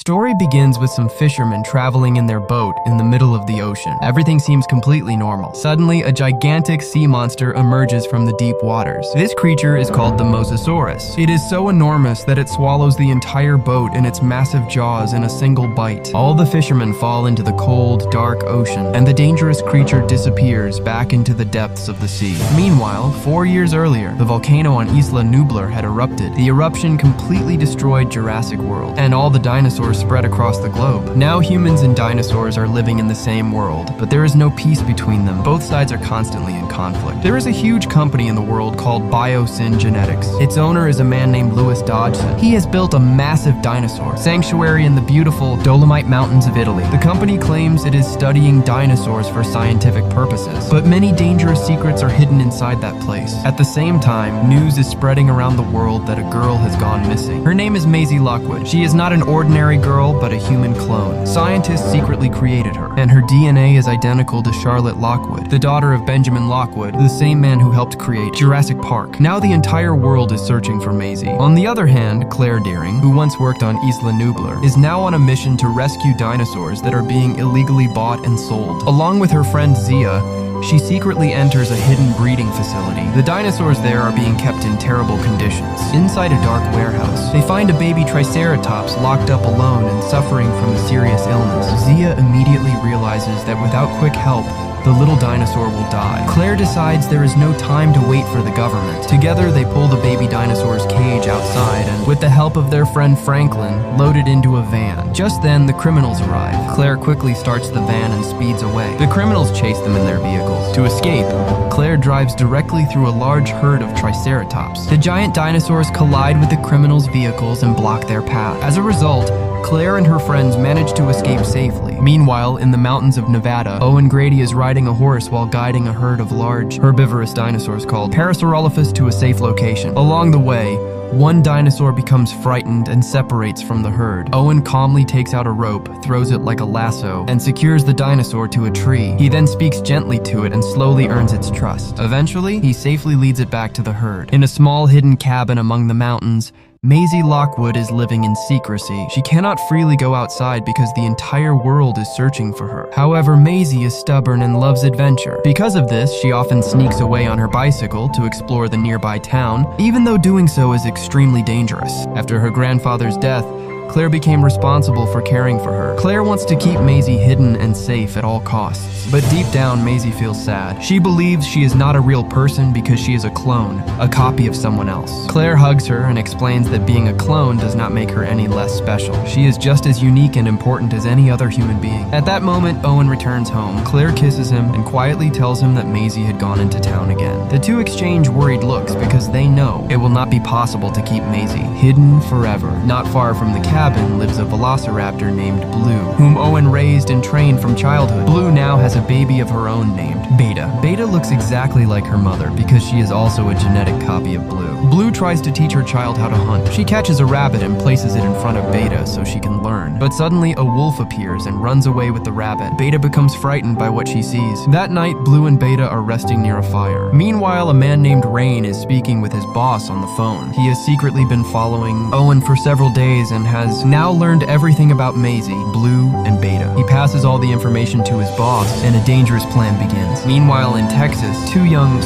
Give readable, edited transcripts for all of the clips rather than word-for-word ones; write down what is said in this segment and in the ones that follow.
story begins with some fishermen traveling in their boat in the middle of the ocean. Everything seems completely normal. Suddenly, a gigantic sea monster emerges from the deep waters. This creature is called the Mosasaurus. It is so enormous that it swallows the entire boat in its massive jaws in a single bite. All the fishermen fall into the cold, dark ocean, and the dangerous creature disappears back into the depths of the sea. Meanwhile, 4 years earlier, the volcano on Isla Nublar had erupted. The eruption completely destroyed Jurassic World, and all the dinosaurs spread across the globe. Now humans and dinosaurs are living in the same world, but there is no peace between them. Both sides are constantly in conflict. There is a huge company in the world called Biosyn Genetics. Its owner is a man named Louis Dodgson. He has built a massive dinosaur sanctuary in the beautiful Dolomite Mountains of Italy. The company claims it is studying dinosaurs for scientific purposes, but many dangerous secrets are hidden inside that place. At the same time, news is spreading around the world that a girl has gone missing. Her name is Maisie Lockwood. She is not an ordinary girl, but a human clone. Scientists secretly created her, and her DNA is identical to Charlotte Lockwood, the daughter of Benjamin Lockwood, the same man who helped create Jurassic Park. Now the entire world is searching for Maisie. On the other hand, Claire Deering, who once worked on Isla Nublar, is now on a mission to rescue dinosaurs that are being illegally bought and sold. Along with her friend Zia, she secretly enters a hidden breeding facility. The dinosaurs there are being kept in terrible conditions. Inside a dark warehouse, they find a baby Triceratops locked up alone and suffering from a serious illness. Zia immediately realizes that without quick help, the little dinosaur will die. Claire decides there is no time to wait for the government. Together, they pull the baby dinosaur's cage outside and, with the help of their friend Franklin, load it into a van. Just then, the criminals arrive. Claire quickly starts the van and speeds away. The criminals chase them in their vehicles. To escape, Claire drives directly through a large herd of Triceratops. The giant dinosaurs collide with the criminals' vehicles and block their path. As a result, Claire and her friends manage to escape safely. Meanwhile, in the mountains of Nevada, Owen Grady is riding a horse while guiding a herd of large, herbivorous dinosaurs called Parasaurolophus to a safe location. Along the way, one dinosaur becomes frightened and separates from the herd. Owen calmly takes out a rope, throws it like a lasso, and secures the dinosaur to a tree. He then speaks gently to it and slowly earns its trust. Eventually, he safely leads it back to the herd. In a small hidden cabin among the mountains, Maisie Lockwood is living in secrecy. She cannot freely go outside because the entire world is searching for her. However, Maisie is stubborn and loves adventure. Because of this, she often sneaks away on her bicycle to explore the nearby town, even though doing so is extremely dangerous. After her grandfather's death, Claire became responsible for caring for her. Claire wants to keep Maisie hidden and safe at all costs. But deep down, Maisie feels sad. She believes she is not a real person because she is a clone, a copy of someone else. Claire hugs her and explains that being a clone does not make her any less special. She is just as unique and important as any other human being. At that moment, Owen returns home. Claire kisses him and quietly tells him that Maisie had gone into town again. The two exchange worried looks because they know it will not be possible to keep Maisie hidden forever. Not far from the cabin lives a velociraptor named Blue, whom Owen raised and trained from childhood. Blue now has a baby of her own named Beta. Beta looks exactly like her mother because she is also a genetic copy of Blue. Blue tries to teach her child how to hunt. She catches a rabbit and places it in front of Beta so she can learn. But suddenly a wolf appears and runs away with the rabbit. Beta becomes frightened by what she sees. That night, Blue and Beta are resting near a fire. Meanwhile, a man named Rain is speaking with his boss on the phone. He has secretly been following Owen for several days and has now learned everything about Maisie, Blue, and Beta. He passes all the information to his boss, and a dangerous plan begins. Meanwhile, in Texas,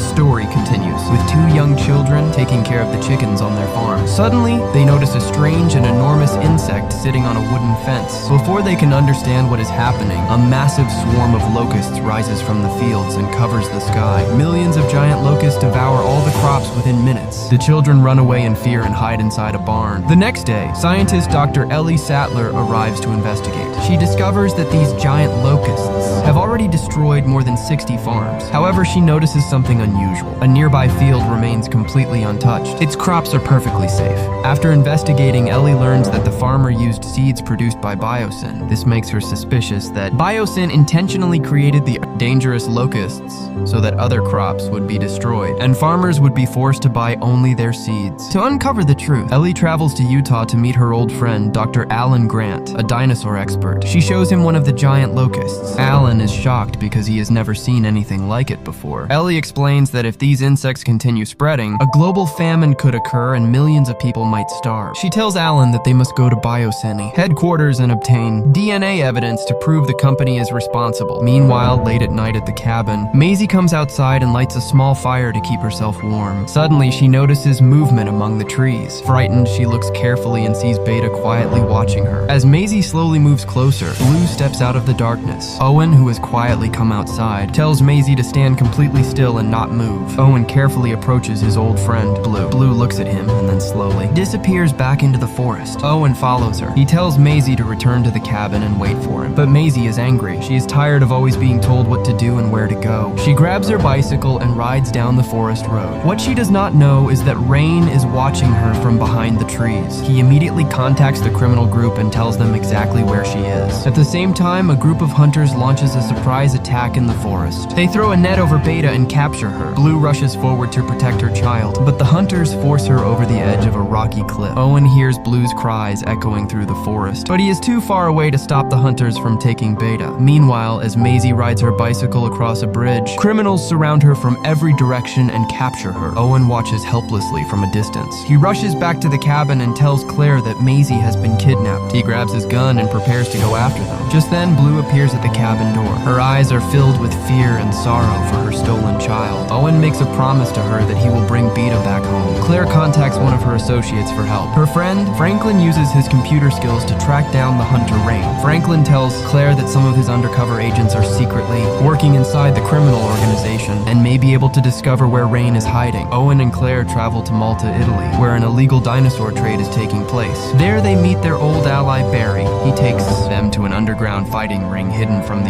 story continues, with two young children taking care of the chickens on their farm. Suddenly, they notice a strange and enormous insect sitting on a wooden fence. Before they can understand what is happening, a massive swarm of locusts rises from the fields and covers the sky. Millions of giant locusts devour all the crops within minutes. The children run away in fear and hide inside a barn. The next day, scientist Dr. Ellie Sattler arrives to investigate. She discovers that these giant locusts have already destroyed more than 60 farms. However, she notices something unusual. A nearby field remains completely untouched. Its crops are perfectly safe. After investigating, Ellie learns that the farmer used seeds produced by Biosyn. This makes her suspicious that Biosyn intentionally created the dangerous locusts so that other crops would be destroyed, and farmers would be forced to buy only their seeds. To uncover the truth, Ellie travels to Utah to meet her old friend, Dr. Alan Grant, a dinosaur expert. She shows him one of the the giant locusts. Alan is shocked because he has never seen anything like it before. Ellie explains that if these insects continue spreading, a global famine could occur and millions of people might starve. She tells Alan that they must go to Biocine headquarters and obtain DNA evidence to prove the company is responsible. Meanwhile, late at night at the cabin, Maisie comes outside and lights a small fire to keep herself warm. Suddenly, she notices movement among the trees. Frightened, she looks carefully and sees Beta quietly watching her. As Maisie slowly moves closer, Blue steps out of the darkness. Owen, who has quietly come outside, tells Maisie to stand completely still and not move. Owen carefully approaches his old friend, Blue. Blue looks at him and then slowly disappears back into the forest. Owen follows her. He tells Maisie to return to the cabin and wait for him. But Maisie is angry. She is tired of always being told what to do and where to go. She grabs her bicycle and rides down the forest road. What she does not know is that Rain is watching her from behind the trees. He immediately contacts the criminal group and tells them exactly where she is. At the same time, a group of hunters launches a surprise attack in the forest. They throw a net over Beta and capture her. Blue rushes forward to protect her child, but the hunters force her over the edge of a rocky cliff. Owen hears Blue's cries echoing through the forest, but he is too far away to stop the hunters from taking Beta. Meanwhile, as Maisie rides her bicycle across a bridge, criminals surround her from every direction and capture her. Owen watches helplessly from a distance. He rushes back to the cabin and tells Claire that Maisie has been kidnapped. He grabs his gun and prepares to go after them. Just then, Blue appears at the cabin door. Her eyes are filled with fear and sorrow for her stolen child. Owen makes a promise to her that he will bring Beta back home. Claire contacts one of her associates for help. Her friend, Franklin, uses his computer skills to track down the hunter Rain. Franklin tells Claire that some of his undercover agents are secretly working inside the criminal organization and may be able to discover where Rain is hiding. Owen and Claire travel to Malta, Italy, where an illegal dinosaur trade is taking place. There they meet their old ally Barry. He takes them to an underground fighting ring hidden from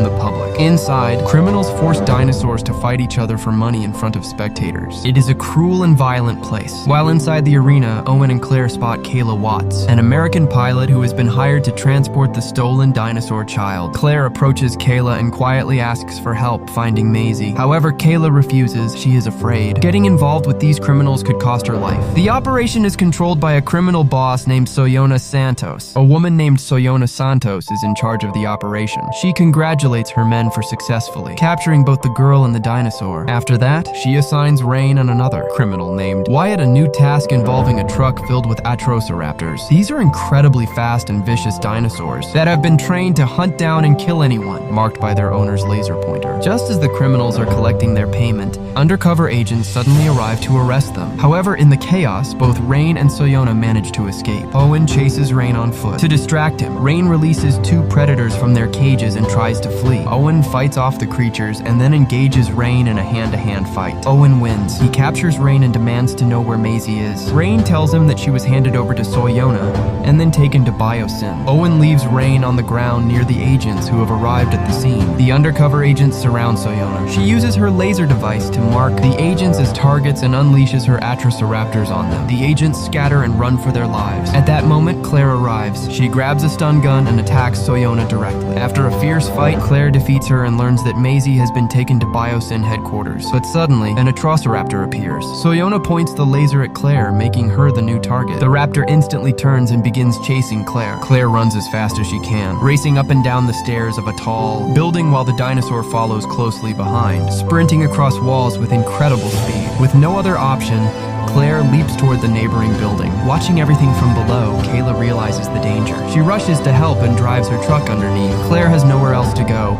the public. Inside, criminals force dinosaurs to fight each other for money in front of spectators. It is a cruel and violent place. While inside the arena, Owen and Claire spot Kayla Watts, an American pilot who has been hired to transport the stolen dinosaur child. Claire approaches Kayla and quietly asks for help finding Maisie. However, Kayla refuses. She is afraid. Getting involved with these criminals could cost her life. The operation is controlled by a criminal boss named Soyona Santos. A woman named Soyona Santos is in charge of the operation. She congratulates her men for successfully capturing both the girl and the dinosaur. After that, she assigns Rain and another criminal named Wyatt a new task involving a truck filled with Atrociraptors. These are incredibly fast and vicious dinosaurs that have been trained to hunt down and kill anyone marked by their owner's laser pointer. Just as the criminals are collecting their payment, undercover agents suddenly arrive to arrest them. However, in the chaos, both Rain and Soyona manage to escape. Owen chases Rain on foot. To distract him, Rain releases two predators from their cages and tries to flee. Owen fights off the creatures and then engages Rain in a hand-to-hand fight. Owen wins. He captures Rain and demands to know where Maisie is. Rain tells him that she was handed over to Soyona and then taken to Biocine. Owen leaves Rain on the ground near the agents who have arrived at the scene. The undercover agents surround Soyona. She uses her laser device to mark the agents as targets and unleashes her Atrociraptors on them. The agents scatter and run for their lives. At that moment, Claire arrives. She grabs a stun gun and attacks Soyona directly. After a fierce fight, Claire defeats her and learns that Maisie has been taken to Biocine headquarters. But suddenly, an Atrociraptor appears. Soyona points the laser at Claire, making her the new target. The raptor instantly turns and begins chasing Claire. Claire runs as fast as she can, racing up and down the stairs of a tall building while the dinosaur follows closely behind, sprinting across walls with incredible speed. With no other option, Claire leaps toward the neighboring building. Watching everything from below, Kayla realizes the danger. She rushes to help and drives her truck underneath. Claire has nowhere else to go,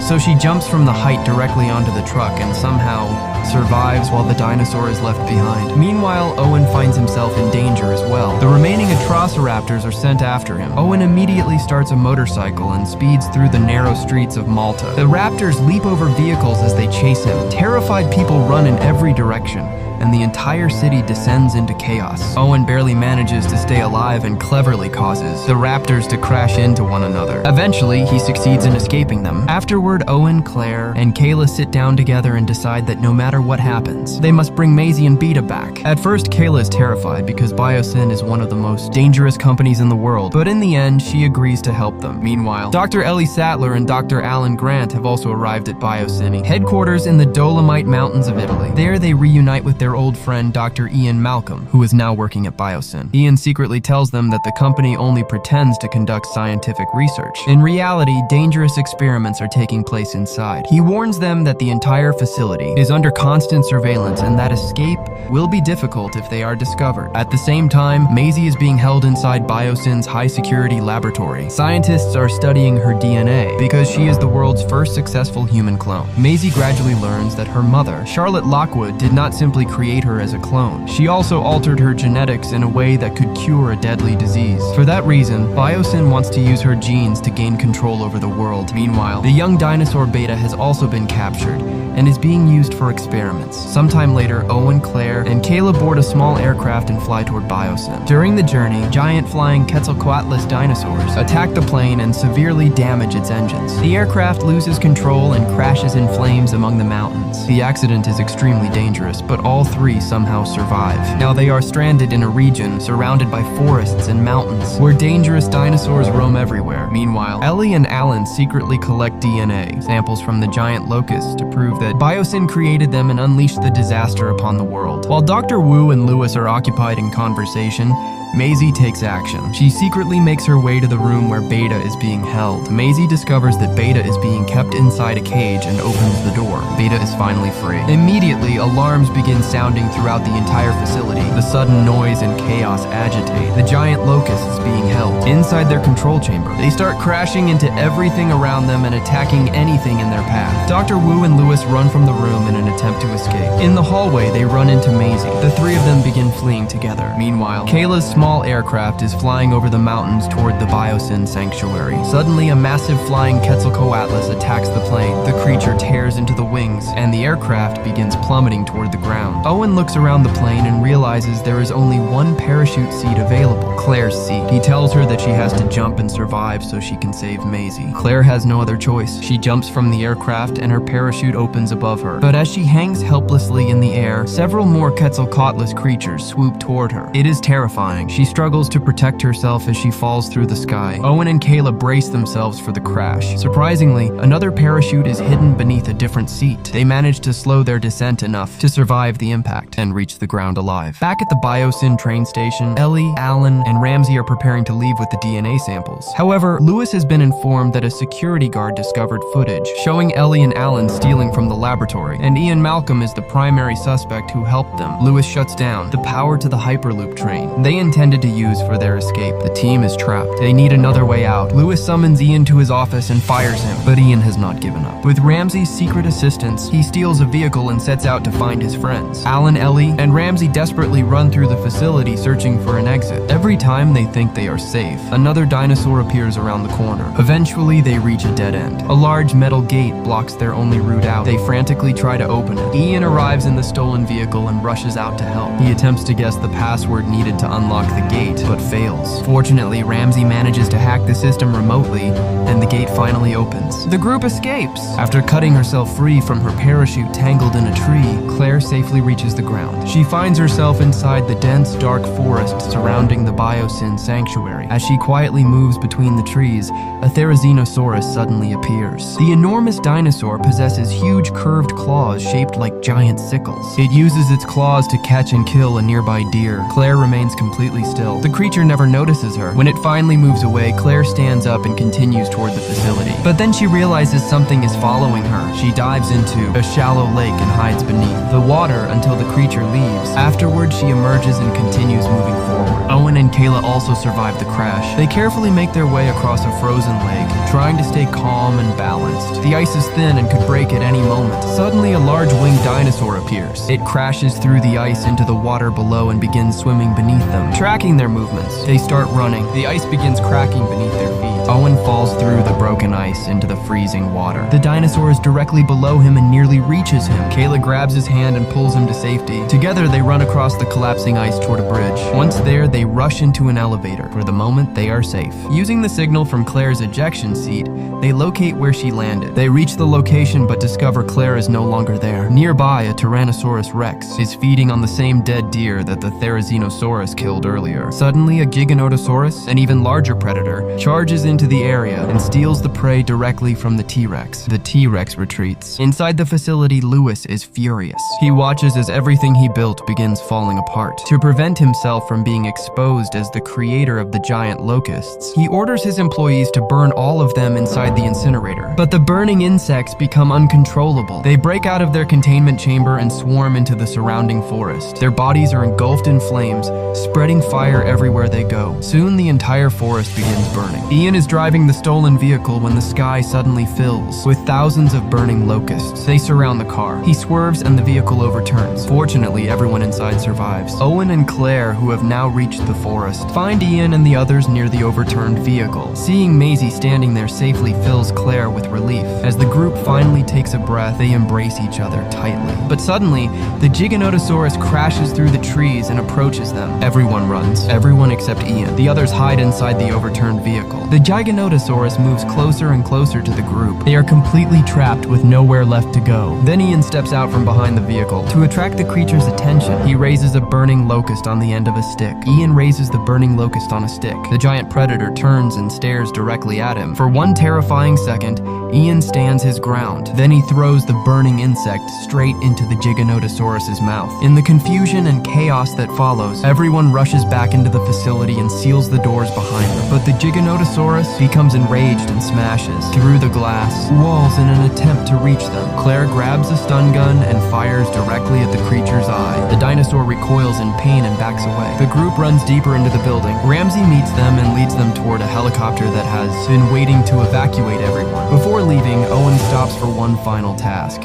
so she jumps from the height directly onto the truck and somehow survives while the dinosaur is left behind. Meanwhile, Owen finds himself in danger as well. The remaining Atrociraptors are sent after him. Owen immediately starts a motorcycle and speeds through the narrow streets of Malta. The raptors leap over vehicles as they chase him. Terrified people run in every direction, and the entire city descends into chaos. Owen barely manages to stay alive and cleverly causes the raptors to crash into one another. Eventually, he succeeds in escaping them. Afterward, Owen, Claire, and Kayla sit down together and decide that no matter what happens, they must bring Maisie and Beta back. At first, Kayla is terrified because Biocine is one of the most dangerous companies in the world, but in the end, she agrees to help them. Meanwhile, Dr. Ellie Sattler and Dr. Alan Grant have also arrived at Biocine, headquarters in the Dolomite Mountains of Italy. There, they reunite with their their old friend Dr. Ian Malcolm, who is now working at Biosyn. Ian secretly tells them that the company only pretends to conduct scientific research. In reality, dangerous experiments are taking place inside. He warns them that the entire facility is under constant surveillance and that escape will be difficult if they are discovered. At the same time, Maisie is being held inside Biosyn's high-security laboratory. Scientists are studying her DNA because she is the world's first successful human clone. Maisie gradually learns that her mother, Charlotte Lockwood, did not simply create her as a clone. She also altered her genetics in a way that could cure a deadly disease. For that reason, Biosyn wants to use her genes to gain control over the world. Meanwhile, the young dinosaur beta has also been captured and is being used for experiments. Sometime later, Owen, Claire, and Kayla board a small aircraft and fly toward Biosyn. During the journey, giant flying Quetzalcoatlus dinosaurs attack the plane and severely damage its engines. The aircraft loses control and crashes in flames among the mountains. The accident is extremely dangerous, but all three somehow survive. Now they are stranded in a region surrounded by forests and mountains, where dangerous dinosaurs roam everywhere. Meanwhile, Ellie and Alan secretly collect DNA samples from the giant locusts to prove that Biosyn created them and unleashed the disaster upon the world. While Dr. Wu and Lewis are occupied in conversation, Maisie takes action. She secretly makes her way to the room where Beta is being held. Maisie discovers that Beta is being kept inside a cage and opens the door. Beta is finally free. Immediately, alarms begin sounding throughout the entire facility. The sudden noise and chaos agitate the giant locusts being held. Inside their control chamber, they start crashing into everything around them and attacking anything in their path. Dr. Wu and Lewis run from the room in an attempt to escape. In the hallway, they run into Maisie. The three of them begin fleeing together. Meanwhile, Kayla's small aircraft is flying over the mountains toward the Biosyn sanctuary. Suddenly, a massive flying Quetzalcoatlus attacks the plane. The creature tears into the wings, and the aircraft begins plummeting toward the ground. Owen looks around the plane and realizes there is only one parachute seat available, Claire's seat. He tells her that she has to jump and survive so she can save Maisie. Claire has no other choice. She jumps from the aircraft and her parachute opens above her. But as she hangs helplessly in the air, several more Quetzalcoatlus creatures swoop toward her. It is terrifying. She struggles to protect herself as she falls through the sky. Owen and Kayla brace themselves for the crash. Surprisingly, another parachute is hidden beneath a different seat. They manage to slow their descent enough to survive the impact and reach the ground alive. Back at the Biosyn train station, Ellie, Alan, and Ramsey are preparing to leave with the DNA samples. However, Lewis has been informed that a security guard discovered footage showing Ellie and Alan stealing from the laboratory, and Ian Malcolm is the primary suspect who helped them. Lewis shuts down the power to the Hyperloop train they intended to use for their escape. The team is trapped. They need another way out. Lewis summons Ian to his office and fires him, but Ian has not given up. With Ramsey's secret assistance, he steals a vehicle and sets out to find his friends. Alan, Ellie, and Ramsey desperately run through the facility searching for an exit. Every time they think they are safe, another dinosaur appears around the corner. Eventually, they reach a dead end. A large metal gate blocks their only route out. They frantically try to open it. Ian arrives in the stolen vehicle and rushes out to help. He attempts to guess the password needed to unlock the gate, but fails. Fortunately, Ramsey manages to hack the system remotely, and the gate finally opens. The group escapes. After cutting herself free from her parachute tangled in a tree, Claire safely reaches the ground. She finds herself inside the dense, dark forest surrounding the Biosyn sanctuary. As she quietly moves between the trees, a Therizinosaurus suddenly appears. The enormous dinosaur possesses huge curved claws shaped like giant sickles. It uses its claws to catch and kill a nearby deer. Claire remains completely still. The creature never notices her. When it finally moves away, Claire stands up and continues toward the facility. But then she realizes something is following her. She dives into a shallow lake and hides beneath the water until the creature leaves. Afterward, she emerges and continues moving forward. Owen and Kayla also survive the crash. They carefully make their way across a frozen lake, trying to stay calm and balanced. The ice is thin and could break at any moment. Suddenly, a large winged dinosaur appears. It crashes through the ice into the water below and begins swimming beneath them. Tracking their movements, they start running. The ice begins cracking beneath their feet. Owen falls through the broken ice into the freezing water. The dinosaur is directly below him and nearly reaches him. Kayla grabs his hand and pulls him to safety. Together, they run across the collapsing ice toward a bridge. Once there, they rush into an elevator. For the moment, they are safe. Using the signal from Claire's ejection seat, they locate where she landed. They reach the location but discover Claire is no longer there. Nearby, a Tyrannosaurus Rex is feeding on the same dead deer that the Therizinosaurus killed earlier. Suddenly, a Giganotosaurus, an even larger predator, charges into into the area and steals the prey directly from the T-Rex. The T-Rex retreats. Inside the facility, Lewis is furious. He watches as everything he built begins falling apart. To prevent himself from being exposed as the creator of the giant locusts, he orders his employees to burn all of them inside the incinerator. But the burning insects become uncontrollable. They break out of their containment chamber and swarm into the surrounding forest. Their bodies are engulfed in flames, spreading fire everywhere they go. Soon the entire forest begins burning. Ian is driving the stolen vehicle when the sky suddenly fills with thousands of burning locusts. They surround the car. He swerves and the vehicle overturns. Fortunately, everyone inside survives. Owen and Claire, who have now reached the forest, find Ian and the others near the overturned vehicle. Seeing Maisie standing there safely fills Claire with relief. As the group finally takes a breath, they embrace each other tightly. But suddenly, the Giganotosaurus crashes through the trees and approaches them. Everyone runs. Everyone except Ian. The others hide inside the overturned vehicle. The Giganotosaurus moves closer and closer to the group. They are completely trapped with nowhere left to go. Then Ian steps out from behind the vehicle. To attract the creature's attention, he raises a burning locust on the end of a stick. Ian raises the burning locust on a stick. The giant predator turns and stares directly at him. For one terrifying second, Ian stands his ground. Then he throws the burning insect straight into the Giganotosaurus's mouth. In the confusion and chaos that follows, everyone rushes back into the facility and seals the doors behind them. But the Giganotosaurus becomes enraged and smashes through the glass walls in an attempt to reach them. Claire grabs a stun gun and fires directly at the creature's eye. The dinosaur recoils in pain and backs away. The group runs deeper into the building. Ramsey meets them and leads them toward a helicopter that has been waiting to evacuate everyone. Before leaving, Owen stops for one final task.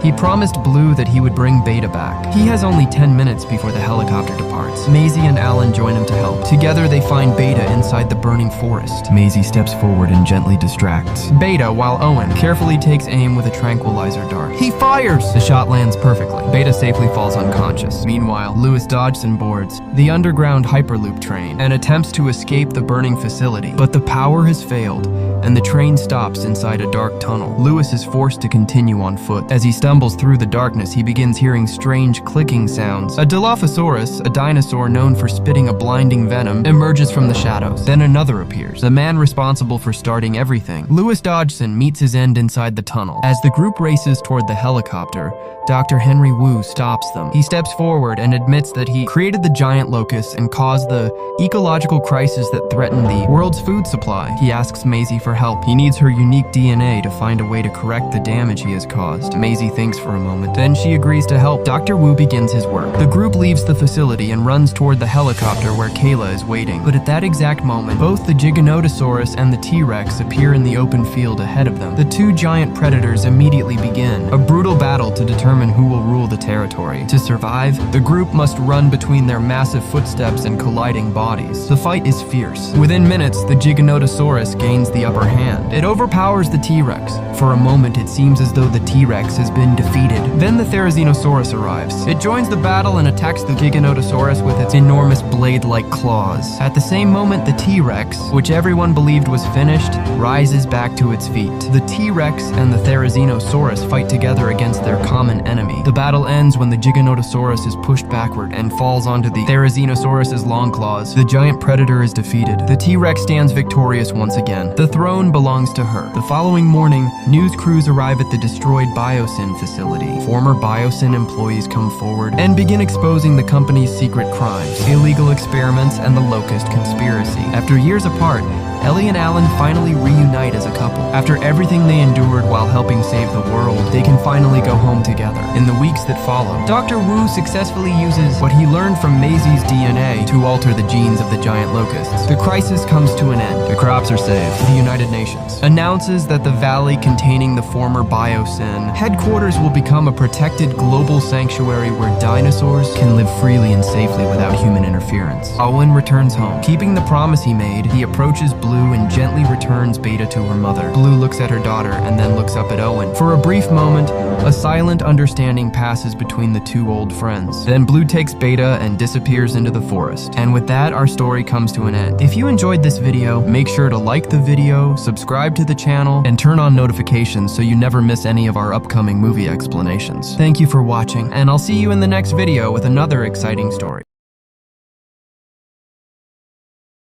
He promised Blue that he would bring Beta back. He has only 10 minutes before the helicopter departs. Maisie and Alan join him to help. Together, they find Beta inside the burning forest. Maisie steps forward and gently distracts Beta while Owen carefully takes aim with a tranquilizer dart. He fires! The shot lands perfectly. Beta safely falls unconscious. Meanwhile, Lewis dodges and boards the underground Hyperloop train and attempts to escape the burning facility. But the power has failed, and the train stops inside a dark tunnel. Lewis is forced to continue on foot. As he stumbles through the darkness, he begins hearing strange clicking sounds. A Dilophosaurus, a dinosaur known for spitting a blinding venom, emerges from the shadows. Then another appears, the man responsible for starting everything. Lewis Dodgson meets his end inside the tunnel. As the group races toward the helicopter, Dr. Henry Wu stops them. He steps forward and admits that he created the giant locusts and caused the ecological crisis that threatened the world's food supply. He asks Maisie for help. He needs her unique DNA to find a way to correct the damage he has caused. Maisie thinks for a moment. Then she agrees to help. Dr. Wu begins his work. The group leaves the facility and runs toward the helicopter where Kayla is waiting. But at that exact moment, both the Giganotosaurus and the T-Rex appear in the open field ahead of them. The two giant predators immediately begin a brutal battle to determine who will rule the territory. To survive, the group must run between their massive footsteps and colliding bodies. The fight is fierce. Within minutes, the Giganotosaurus gains the upper hand. It overpowers the T-Rex. For a moment, it seems as though the T-Rex has been defeated. Then the Therizinosaurus arrives. It joins the battle and attacks the Giganotosaurus with its enormous blade-like claws. At the same moment, the T-Rex, which everyone believed was finished, rises back to its feet. The T-Rex and the Therizinosaurus fight together against their common enemy. The battle ends when the Giganotosaurus is pushed backward and falls onto the Therizinosaurus's long claws. The giant predator is defeated. The T-Rex stands victorious once again. The throne belongs to her. The following morning, news crews arrive at the destroyed Biosyn facility. Former Biosyn employees come forward and begin exposing the company's secret crimes, illegal experiments, and the Locust conspiracy. After years apart, Ellie and Alan finally reunite as a couple. After everything they endured while helping save the world, they can finally go home together. In the weeks that follow, Dr. Wu successfully uses what he learned from Maisie's DNA to alter the genes of the giant locusts. The crisis comes to an end. The crops are saved. The United Nations announces that the valley containing the former Biosyn headquarters will become a protected global sanctuary where dinosaurs can live freely and safely without human interference. Owen returns home. Keeping the promise he made, he approaches Blue and gently returns Beta to her mother. Blue looks at her daughter and then looks up at Owen. For a brief moment, a silent understanding passes between the two old friends. Then Blue takes Beta and disappears into the forest. And with that, our story comes to an end. If you enjoyed this video, make sure to like the video, subscribe to the channel, and turn on notifications so you never miss any of our upcoming movie explanations. Thank you for watching, and I'll see you in the next video with another exciting story.